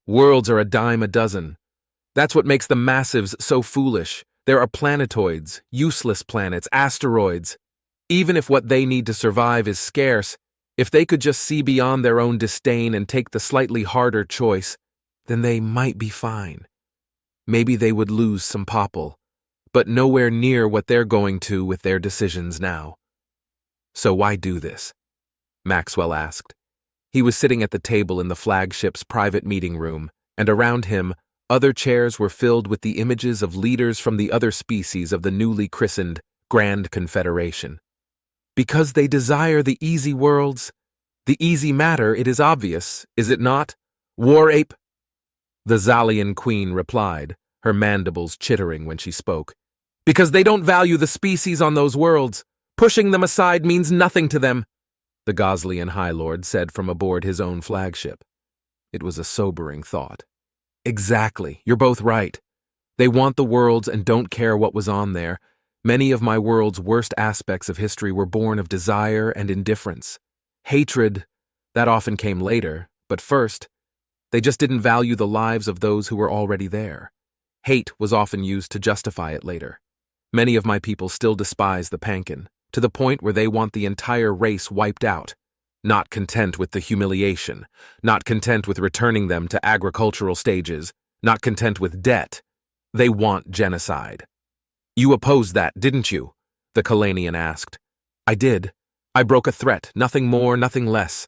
Worlds are a dime a dozen. That's what makes the massives so foolish. There are planetoids, useless planets, asteroids. Even if what they need to survive is scarce, if they could just see beyond their own disdain and take the slightly harder choice, then they might be fine. Maybe they would lose some popple, but nowhere near what they're going to with their decisions now. So why do this? Maxwell asked. He was sitting at the table in the flagship's private meeting room, and around him, other chairs were filled with the images of leaders from the other species of the newly christened Grand Confederation. Because they desire the easy worlds, the easy matter, it is obvious, is it not? War ape? The Zalian queen replied, her mandibles chittering when she spoke. Because they don't value the species on those worlds. Pushing them aside means nothing to them, the Goslian High Lord said from aboard his own flagship. It was a sobering thought. Exactly, you're both right. They want the worlds and don't care what was on there. Many of my world's worst aspects of history were born of desire and indifference. Hatred, that often came later, but first, they just didn't value the lives of those who were already there. Hate was often used to justify it later. Many of my people still despise the Pankin, to the point where they want the entire race wiped out. Not content with the humiliation, not content with returning them to agricultural stages, not content with debt, they want genocide. You opposed that, didn't you? The Kalanian asked. I did. I broke a threat, nothing more, nothing less.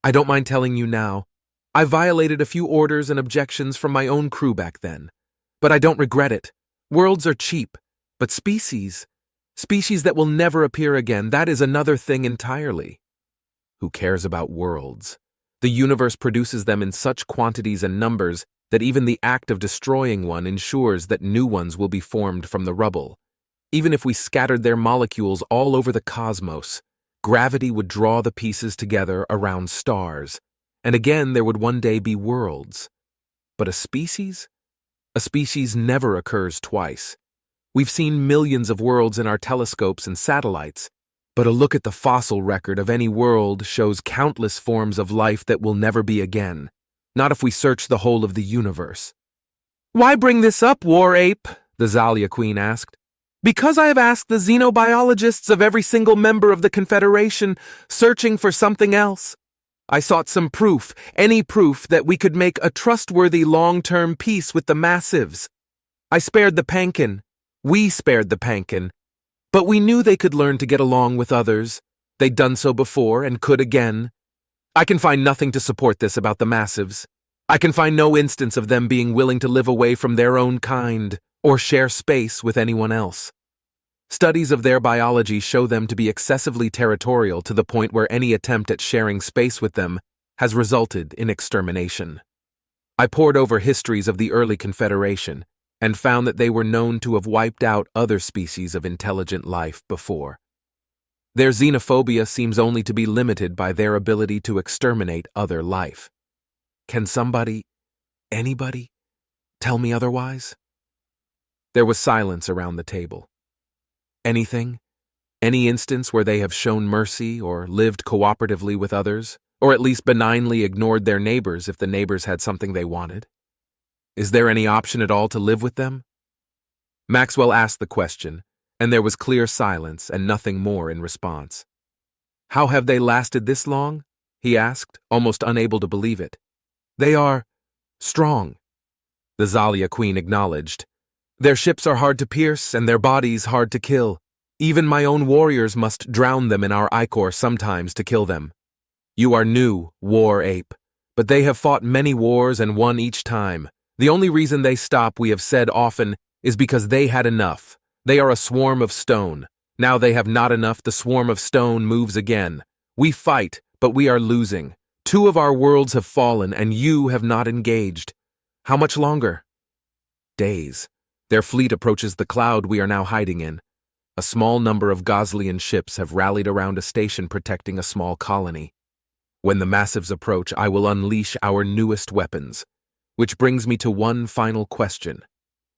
I don't mind telling you now. I violated a few orders and objections from my own crew back then. But I don't regret it. Worlds are cheap, but species that will never appear again, that is another thing entirely. Who cares about worlds? The universe produces them in such quantities and numbers that even the act of destroying one ensures that new ones will be formed from the rubble. Even if we scattered their molecules all over the cosmos, gravity would draw the pieces together around stars, and again there would one day be worlds. But a species? A species never occurs twice. We've seen millions of worlds in our telescopes and satellites, but a look at the fossil record of any world shows countless forms of life that will never be again, not if we search the whole of the universe. Why bring this up, War Ape? The Zalia Queen asked. Because I have asked the xenobiologists of every single member of the Confederation, searching for something else. I sought some proof, any proof that we could make a trustworthy long-term peace with the massives. I spared the Pankin. We spared the Pankin. But we knew they could learn to get along with others. They'd done so before and could again. I can find nothing to support this about the massives. I can find no instance of them being willing to live away from their own kind or share space with anyone else. Studies of their biology show them to be excessively territorial to the point where any attempt at sharing space with them has resulted in extermination. I pored over histories of the early Confederation and found that they were known to have wiped out other species of intelligent life before. Their xenophobia seems only to be limited by their ability to exterminate other life. Can somebody, anybody, tell me otherwise? There was silence around the table. Anything? Any instance where they have shown mercy or lived cooperatively with others, or at least benignly ignored their neighbors if the neighbors had something they wanted? Is there any option at all to live with them? Maxwell asked the question, and there was clear silence and nothing more in response. How have they lasted this long? He asked, almost unable to believe it. They are strong, the Zalia Queen acknowledged. Their ships are hard to pierce and their bodies hard to kill. Even my own warriors must drown them in our ichor sometimes to kill them. You are new, War Ape, but they have fought many wars and won each time. The only reason they stop, we have said often, is because they had enough. They are a swarm of stone. Now they have not enough, the swarm of stone moves again. We fight, but we are losing. 2 of our worlds have fallen, and you have not engaged. How much longer? Days. Their fleet approaches the cloud we are now hiding in. A small number of Goslian ships have rallied around a station protecting a small colony. When the massives approach, I will unleash our newest weapons. Which brings me to one final question.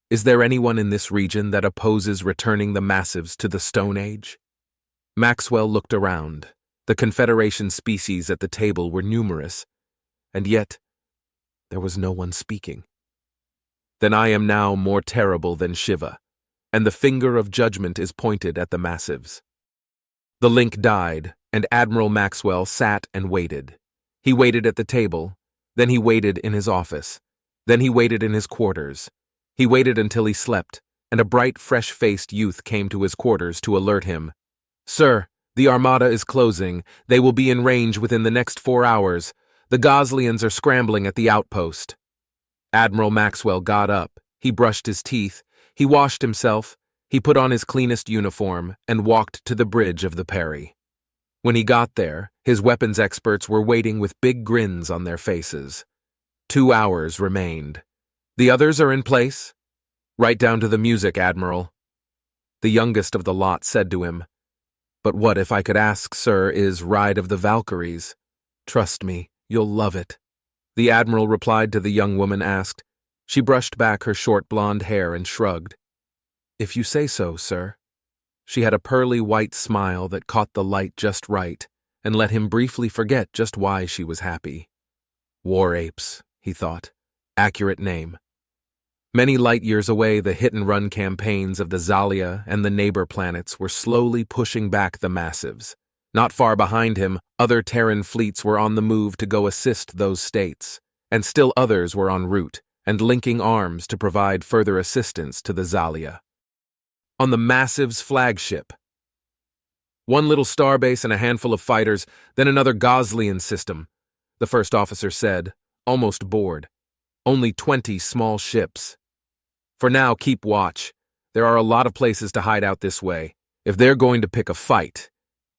Is there anyone in this region that opposes returning the massives to the Stone Age? Maxwell looked around. The Confederation species at the table were numerous, and yet There was no one speaking. Then I am now more terrible than Shiva, and the finger of judgment is pointed at the massives. The link died, and Admiral Maxwell sat and waited. He waited at the table, then he waited in his office, then he waited in his quarters. He waited until he slept, and a bright, fresh-faced youth came to his quarters to alert him. "Sir, the Armada is closing. They will be in range within the next 4 hours. The Goslians are scrambling at the outpost." Admiral Maxwell got up. He brushed his teeth. He washed himself. He put on his cleanest uniform and walked to the bridge of the Perry. When he got there, his weapons experts were waiting with big grins on their faces. 2 hours remained. "The others are in place?" "Right down to the music, Admiral." The youngest of the lot said to him, "But what if I could ask, sir, is Ride of the Valkyries? Trust me, you'll love it." The Admiral replied to the young woman asked. She brushed back her short blonde hair and shrugged. "If you say so, sir." She had a pearly white smile that caught the light just right and let him briefly forget just why she was happy. War apes, he thought. Accurate name. Many light years away, the hit-and-run campaigns of the Zalia and the neighbor planets were slowly pushing back the massives. Not far behind him, other Terran fleets were on the move to go assist those states, and still others were en route and linking arms to provide further assistance to the Zalia. On the Massive's flagship. One little starbase and a handful of fighters, then another Goslian system, the first officer said, almost bored. Only 20 small ships. For now, keep watch. There are a lot of places to hide out this way. If they're going to pick a fight,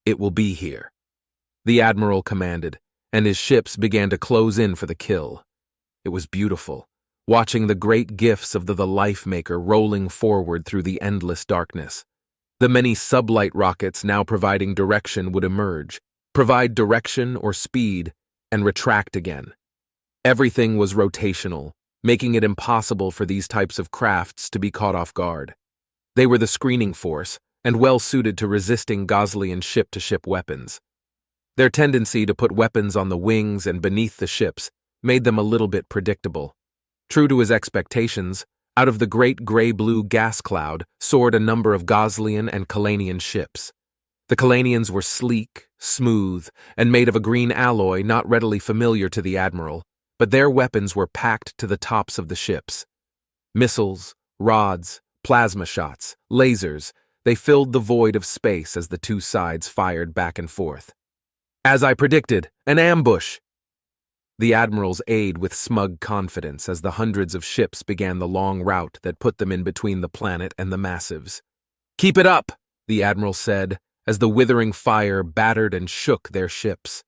it will be here. The Admiral commanded, and his ships began to close in for the kill. It was beautiful, watching the great gifts of the Life Maker rolling forward through the endless darkness. The many sublight rockets now providing direction would emerge, provide direction or speed, and retract again. Everything was rotational, making it impossible for these types of crafts to be caught off guard. They were the screening force, and well-suited to resisting Goslian ship-to-ship weapons. Their tendency to put weapons on the wings and beneath the ships made them a little bit predictable. True to his expectations, out of the great gray-blue gas cloud soared a number of Goslian and Kalanian ships. The Kalanians were sleek, smooth, and made of a green alloy not readily familiar to the Admiral, but their weapons were packed to the tops of the ships. Missiles, rods, plasma shots, lasers, they filled the void of space as the two sides fired back and forth. As I predicted, an ambush! The Admirals eyed with smug confidence as the hundreds of ships began the long route that put them in between the planet and the massives. Keep it up, the Admiral said, as the withering fire battered and shook their ships.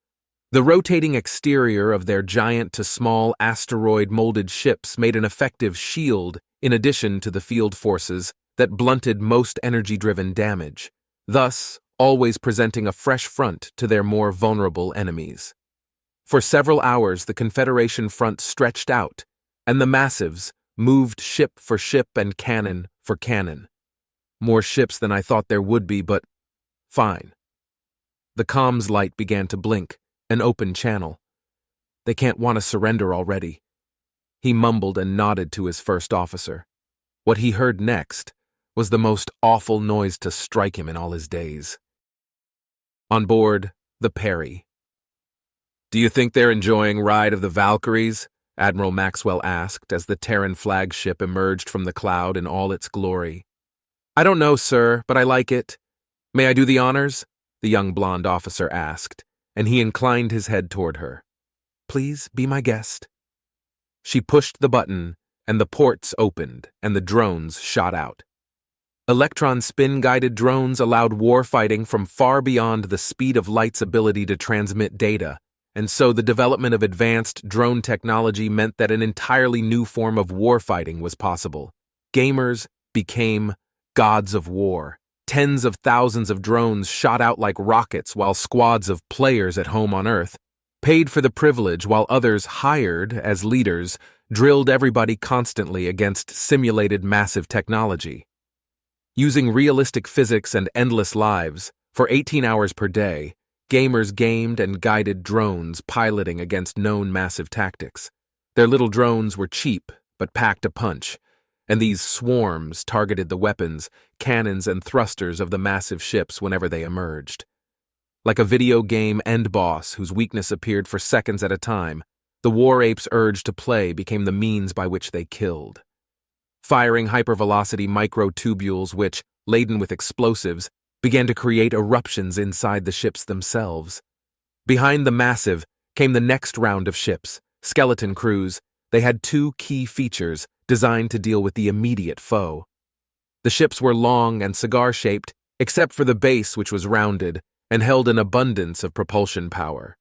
The rotating exterior of their giant-to-small asteroid-molded ships made an effective shield in addition to the field forces that blunted most energy-driven damage, thus always presenting a fresh front to their more vulnerable enemies. For several hours the Confederation front stretched out, and the massives moved ship for ship and cannon for cannon. More ships than I thought there would be, but fine. The comms light began to blink, an open channel. They can't want to surrender already. He mumbled and nodded to his first officer. What he heard next was the most awful noise to strike him in all his days. On board, the Perry. Do you think they're enjoying Ride of the Valkyries? Admiral Maxwell asked as the Terran flagship emerged from the cloud in all its glory. I don't know, sir, but I like it. May I do the honors? The young blonde officer asked, and he inclined his head toward her. Please be my guest. She pushed the button, and the ports opened, and the drones shot out. Electron spin-guided drones allowed warfighting from far beyond the speed of light's ability to transmit data, and so the development of advanced drone technology meant that an entirely new form of warfighting was possible. Gamers became gods of war. Tens of thousands of drones shot out like rockets while squads of players at home on Earth paid for the privilege while others hired as leaders drilled everybody constantly against simulated massive technology. Using realistic physics and endless lives, for 18 hours per day, gamers gamed and guided drones piloting against known massive tactics. Their little drones were cheap, but packed a punch, and these swarms targeted the weapons, cannons, and thrusters of the massive ships whenever they emerged. Like a video game end boss whose weakness appeared for seconds at a time, the war apes' urge to play became the means by which they killed. Firing hypervelocity microtubules which, laden with explosives, began to create eruptions inside the ships themselves. Behind the massive came the next round of ships, skeleton crews. They had two key features designed to deal with the immediate foe. The ships were long and cigar-shaped, except for the base which was rounded and held an abundance of propulsion power.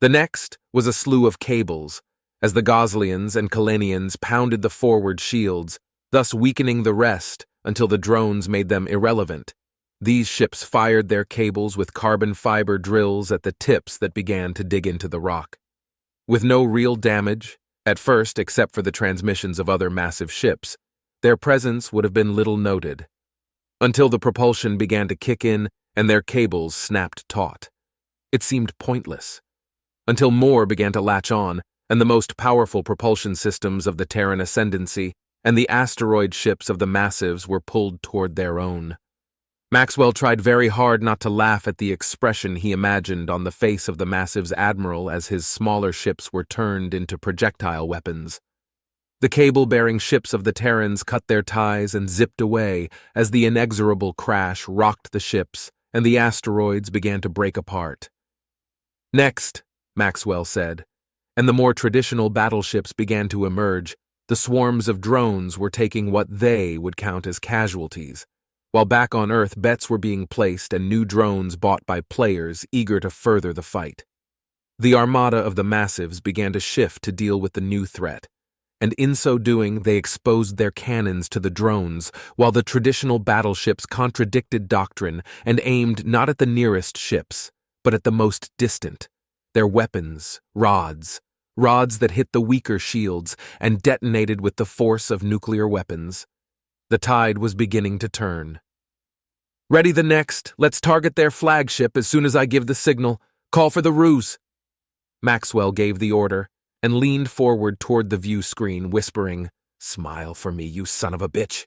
The next was a slew of cables, as the Goslians and Kalenians pounded the forward shields, thus weakening the rest until the drones made them irrelevant. These ships fired their cables with carbon fiber drills at the tips that began to dig into the rock. With no real damage, at first except for the transmissions of other massive ships, their presence would have been little noted, until the propulsion began to kick in and their cables snapped taut. It seemed pointless, until more began to latch on, and the most powerful propulsion systems of the Terran Ascendancy and the asteroid ships of the Massives were pulled toward their own. Maxwell tried very hard not to laugh at the expression he imagined on the face of the Massive's admiral as his smaller ships were turned into projectile weapons. The cable-bearing ships of the Terrans cut their ties and zipped away as the inexorable crash rocked the ships and the asteroids began to break apart. Next, Maxwell said, and the more traditional battleships began to emerge, the swarms of drones were taking what they would count as casualties, while back on Earth bets were being placed and new drones bought by players eager to further the fight. The armada of the Massives began to shift to deal with the new threat, and in so doing they exposed their cannons to the drones, while the traditional battleships contradicted doctrine and aimed not at the nearest ships, but at the most distant. Their weapons, rods that hit the weaker shields and detonated with the force of nuclear weapons. The tide was beginning to turn. "Ready the next. Let's target their flagship as soon as I give the signal. Call for the ruse." Maxwell gave the order and leaned forward toward the view screen, whispering, "Smile for me, you son of a bitch."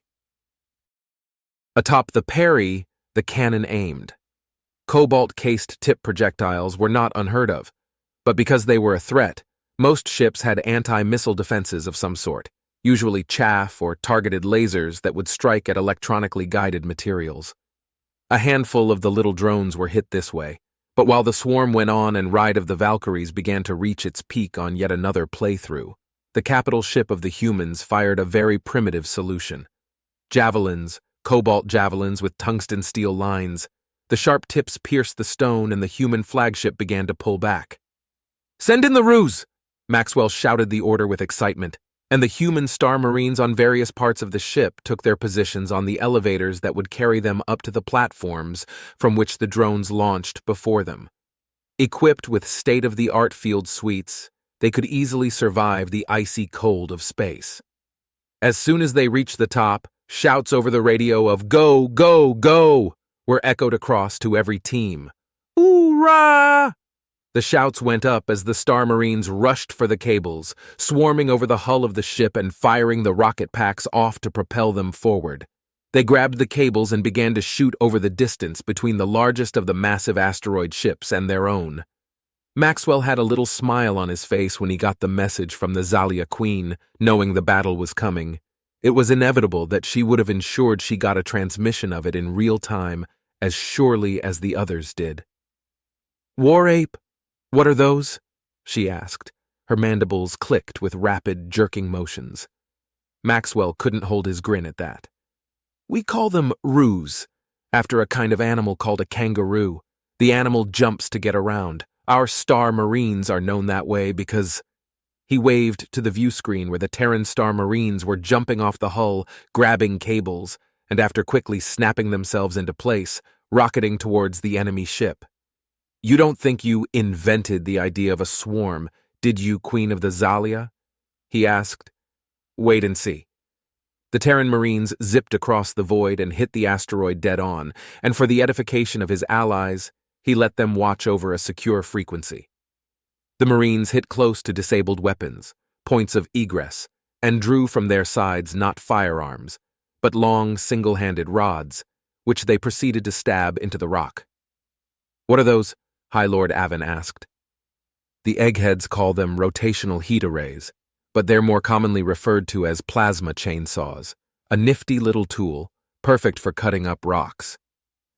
Atop the Perry, the cannon aimed. Cobalt-cased tip projectiles were not unheard of, but because they were a threat, most ships had anti-missile defenses of some sort, usually chaff or targeted lasers that would strike at electronically guided materials. A handful of the little drones were hit this way, but while the swarm went on and Ride of the Valkyries began to reach its peak on yet another playthrough, the capital ship of the humans fired a very primitive solution. Javelins, cobalt javelins with tungsten steel lines. The sharp tips pierced the stone and the human flagship began to pull back. "Send in the ruse!" Maxwell shouted the order with excitement, and the human Star Marines on various parts of the ship took their positions on the elevators that would carry them up to the platforms from which the drones launched before them. Equipped with state-of-the-art field suites, they could easily survive the icy cold of space. As soon as they reached the top, shouts over the radio of "Go, go, go!" were echoed across to every team. "Hoorah!" The shouts went up as the Star Marines rushed for the cables, swarming over the hull of the ship and firing the rocket packs off to propel them forward. They grabbed the cables and began to shoot over the distance between the largest of the massive asteroid ships and their own. Maxwell had a little smile on his face when he got the message from the Zalia Queen, knowing the battle was coming. It was inevitable that she would have ensured she got a transmission of it in real time, as surely as the others did. "War Ape, what are those?" she asked. Her mandibles clicked with rapid, jerking motions. Maxwell couldn't hold his grin at that. "We call them ruse, after a kind of animal called a kangaroo. The animal jumps to get around. Our Star Marines are known that way because—" He waved to the view screen where the Terran Star Marines were jumping off the hull, grabbing cables, and after quickly snapping themselves into place, rocketing towards the enemy ship. "You don't think you invented the idea of a swarm, did you, Queen of the Zalia?" he asked. "Wait and see." The Terran Marines zipped across the void and hit the asteroid dead on, and for the edification of his allies, he let them watch over a secure frequency. The Marines hit close to disabled weapons, points of egress, and drew from their sides not firearms, but long single-handed rods, which they proceeded to stab into the rock. "What are those?" High Lord Avon asked. "The eggheads call them rotational heat arrays, but they're more commonly referred to as plasma chainsaws, a nifty little tool, perfect for cutting up rocks.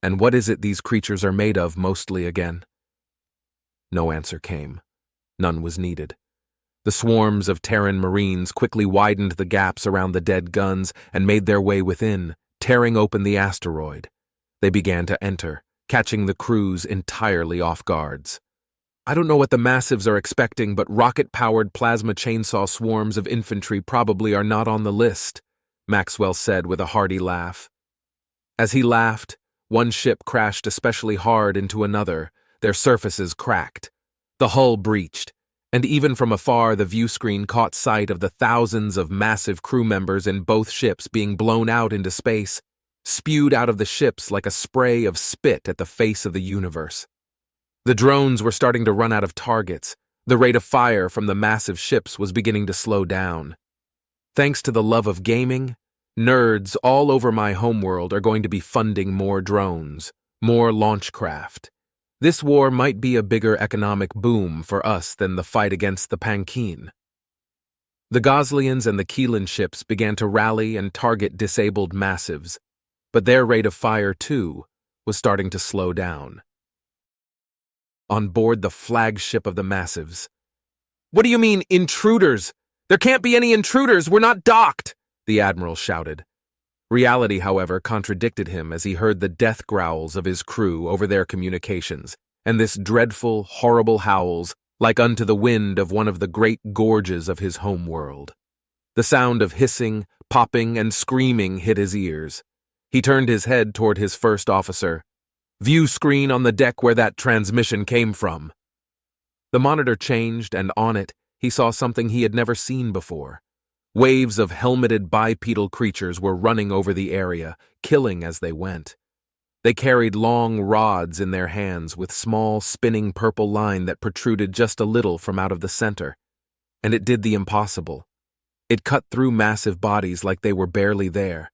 And what is it these creatures are made of mostly again?" No answer came. None was needed. The swarms of Terran Marines quickly widened the gaps around the dead guns and made their way within, tearing open the asteroid. They began to enter, catching the crews entirely off guards. "I don't know what the Massives are expecting, but rocket-powered plasma chainsaw swarms of infantry probably are not on the list," Maxwell said with a hearty laugh. As he laughed, one ship crashed especially hard into another, their surfaces cracked. The hull breached, and even from afar the viewscreen caught sight of the thousands of massive crew members in both ships being blown out into space, spewed out of the ships like a spray of spit at the face of the universe. The drones were starting to run out of targets. The rate of fire from the massive ships was beginning to slow down. Thanks to the love of gaming, nerds all over my homeworld are going to be funding more drones, more launch craft. This war might be a bigger economic boom for us than the fight against the Pankeen. The Goslians and the Keelan ships began to rally and target disabled Massives, but their rate of fire, too, was starting to slow down. On board the flagship of the Massives. "What do you mean, intruders? There can't be any intruders! We're not docked!" the Admiral shouted. Reality, however, contradicted him as he heard the death growls of his crew over their communications, and this dreadful, horrible howls like unto the wind of one of the great gorges of his home world. The sound of hissing, popping, and screaming hit his ears. He turned his head toward his first officer. "View screen on the deck where that transmission came from." The monitor changed, and on it, he saw something he had never seen before. Waves of helmeted bipedal creatures were running over the area, killing as they went. They carried long rods in their hands with small spinning purple line that protruded just a little from out of the center. And it did the impossible. It cut through massive bodies like they were barely there.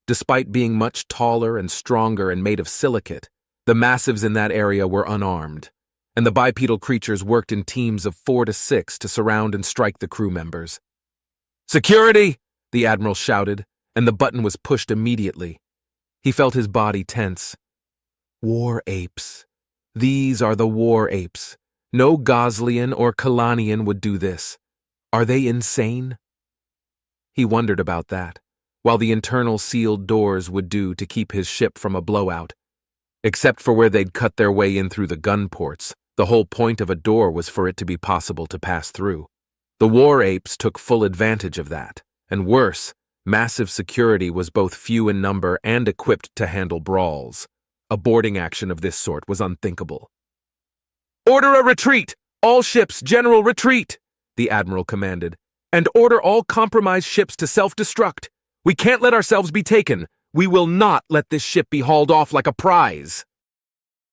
Despite being much taller and stronger and made of silicate, the Massives in that area were unarmed, and the bipedal creatures worked in teams of 4 to 6 to surround and strike the crew members. "Security!" the Admiral shouted, and the button was pushed immediately. He felt his body tense. War apes. These are the war apes. No Goslian or Kalanian would do this. Are they insane? He wondered about that, while the internal sealed doors would do to keep his ship from a blowout. Except for where they'd cut their way in through the gun ports, the whole point of a door was for it to be possible to pass through. The war apes took full advantage of that, and worse, massive security was both few in number and equipped to handle brawls. A boarding action of this sort was unthinkable. "Order a retreat! All ships, general retreat!" the Admiral commanded, "and order all compromised ships to self-destruct. We can't let ourselves be taken. We will not let this ship be hauled off like a prize."